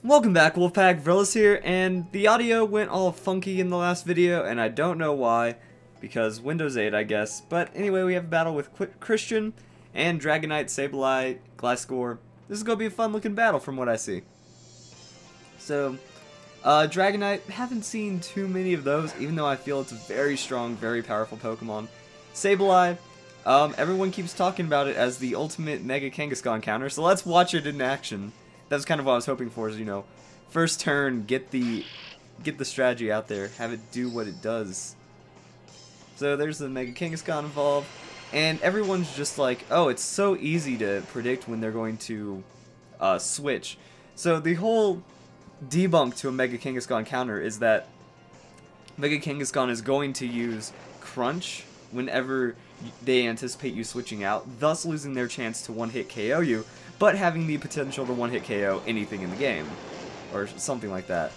Welcome back, Wolfpack. Verlis here, and the audio went all funky in the last video, and I don't know why, because Windows 8, I guess. But anyway, we have a battle with Christian and Dragonite, Sableye, Gliscor. This is going to be a fun-looking battle from what I see. So, Dragonite, haven't seen too many of those, even though I feel it's a very strong, very powerful Pokemon. Sableye, everyone keeps talking about it as the ultimate Mega Kangaskhan counter, so let's watch it in action. That's kind of what I was hoping for, is, you know, first turn, get the strategy out there, have it do what it does. So there's the Mega Kangaskhan involved, and everyone's just like, oh, it's so easy to predict when they're going to switch. So the whole debunk to a Mega Kangaskhan counter is that Mega Kangaskhan is going to use Crunch whenever they anticipate you switching out, thus losing their chance to one-hit KO you, but having the potential to one-hit KO anything in the game, or something like that.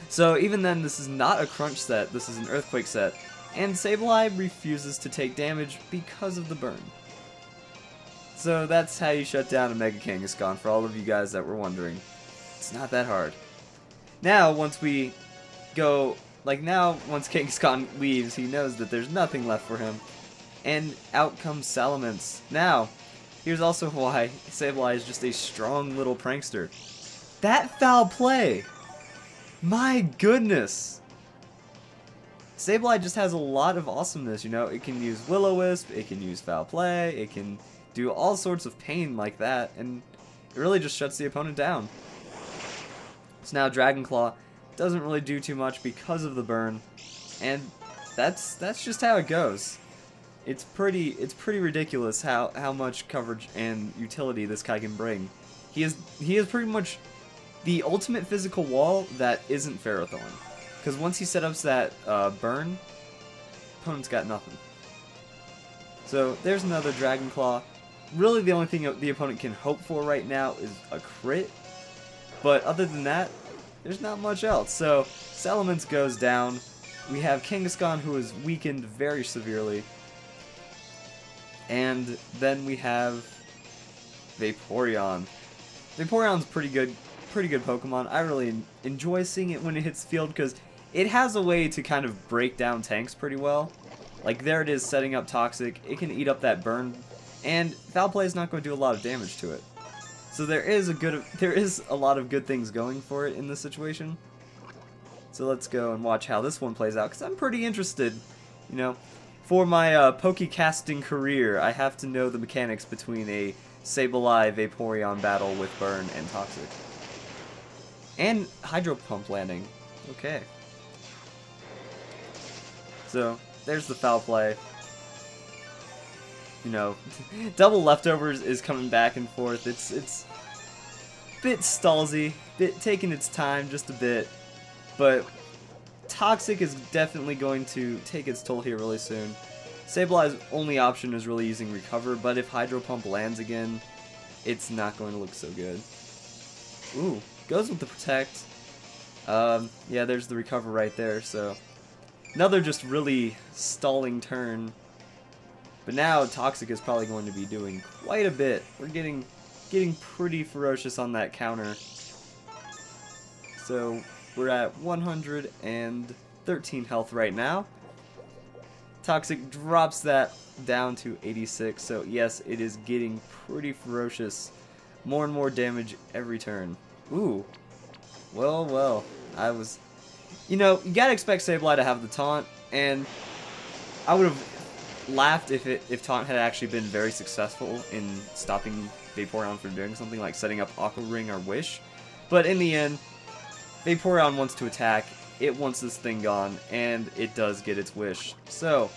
So even then, this is not a Crunch set, this is an Earthquake set, and Sableye refuses to take damage because of the burn. So that's how you shut down a Mega Kangaskhan, for all of you guys that were wondering. It's not that hard. Now, once we go, once Kangaskhan leaves, he knows that there's nothing left for him, and out comes Salamence. Now, here's also why Sableye is just a strong little prankster. That foul play! My goodness! Sableye just has a lot of awesomeness, you know? It can use Will-O-Wisp, it can use foul play, it can do all sorts of pain like that, and it really just shuts the opponent down. So now Dragon Claw doesn't really do too much because of the burn, and that's just how it goes. It's pretty ridiculous how much coverage and utility this guy can bring. He is pretty much the ultimate physical wall that isn't Ferrothorn. Because once he set up that burn, opponent's got nothing. So there's another Dragon Claw. Really the only thing the opponent can hope for right now is a crit. But other than that, there's not much else. So Salamence goes down. We have Kangaskhan, who is weakened very severely. And then we have Vaporeon. Vaporeon's pretty good Pokemon. I really enjoy seeing it when it hits the field because it has a way to kind of break down tanks pretty well. Like there it is setting up Toxic. It can eat up that burn, and Foul Play is not going to do a lot of damage to it. So there is a lot of good things going for it in this situation. So let's go and watch how this one plays out because I'm pretty interested, you know. For my Pokecasting career, I have to know the mechanics between a Sableye Vaporeon battle with Burn and Toxic. And Hydro Pump landing. Okay. So, there's the foul play. You know, double leftovers is coming back and forth. It's a bit stallsy, taking its time just a bit, but Toxic is definitely going to take its toll here really soon. Sableye's only option is really using Recover, but if Hydro Pump lands again, it's not going to look so good. Ooh, goes with the Protect. Yeah, there's the Recover right there, so another just really stalling turn. But now Toxic is probably going to be doing quite a bit. We're getting pretty ferocious on that counter. So we're at 113 health right now. Toxic drops that down to 86, so yes, it is getting pretty ferocious. More and more damage every turn. Ooh. Well, I was... You know, you gotta expect Sableye to have the taunt, and I would have laughed if taunt had actually been very successful in stopping Vaporeon from doing something like setting up Aqua Ring or Wish. But in the end, Vaporeon wants to attack, it wants this thing gone, and it does get its wish. So,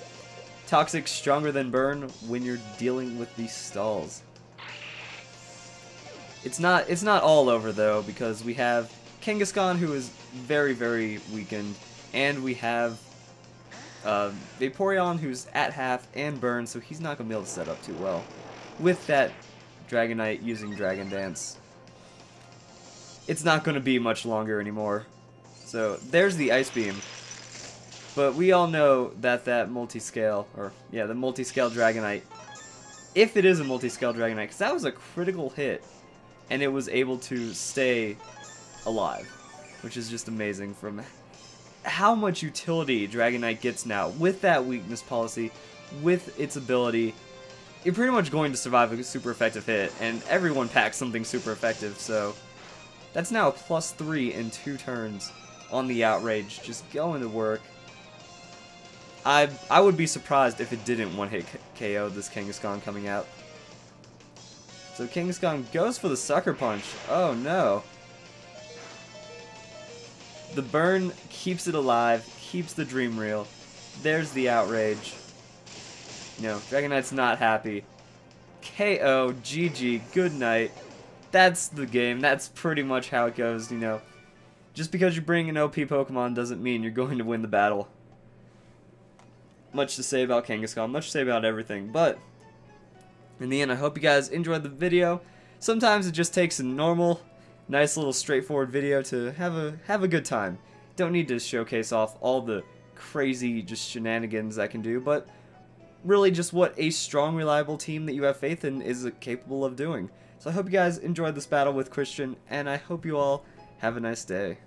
Toxic's stronger than Burn when you're dealing with these stalls. It's not all over though, because we have Kangaskhan, who is very, very weakened, and we have Vaporeon, who's at half, and Burn, so he's not going to be able to set up too well. With that Dragonite using Dragon Dance, it's not going to be much longer anymore. So there's the Ice Beam. But we all know that the multi-scale Dragonite, if it is a multi-scale Dragonite, because that was a critical hit. and it was able to stay alive, which is just amazing from how much utility Dragonite gets now with that weakness policy, with its ability. You're pretty much going to survive a super effective hit, and everyone packs something super effective, so that's now a +3 in 2 turns on the Outrage, just going to work. I would be surprised if it didn't one-hit KO this Kangaskhan coming out. So Kangaskhan goes for the Sucker Punch. Oh no. The burn keeps it alive, keeps the Dream Reel. There's the Outrage. No, Dragonite's not happy. KO, GG, good night. That's the game. That's pretty much how it goes, you know. Just because you bring an OP Pokemon doesn't mean you're going to win the battle. Much to say about Kangaskhan, much to say about everything, but in the end, I hope you guys enjoyed the video. Sometimes it just takes a normal, nice little straightforward video to have a good time. Don't need to showcase off all the crazy just shenanigans I can do, but really just what a strong, reliable team that you have faith in is capable of doing. So I hope you guys enjoyed this battle with Christian, and I hope you all have a nice day.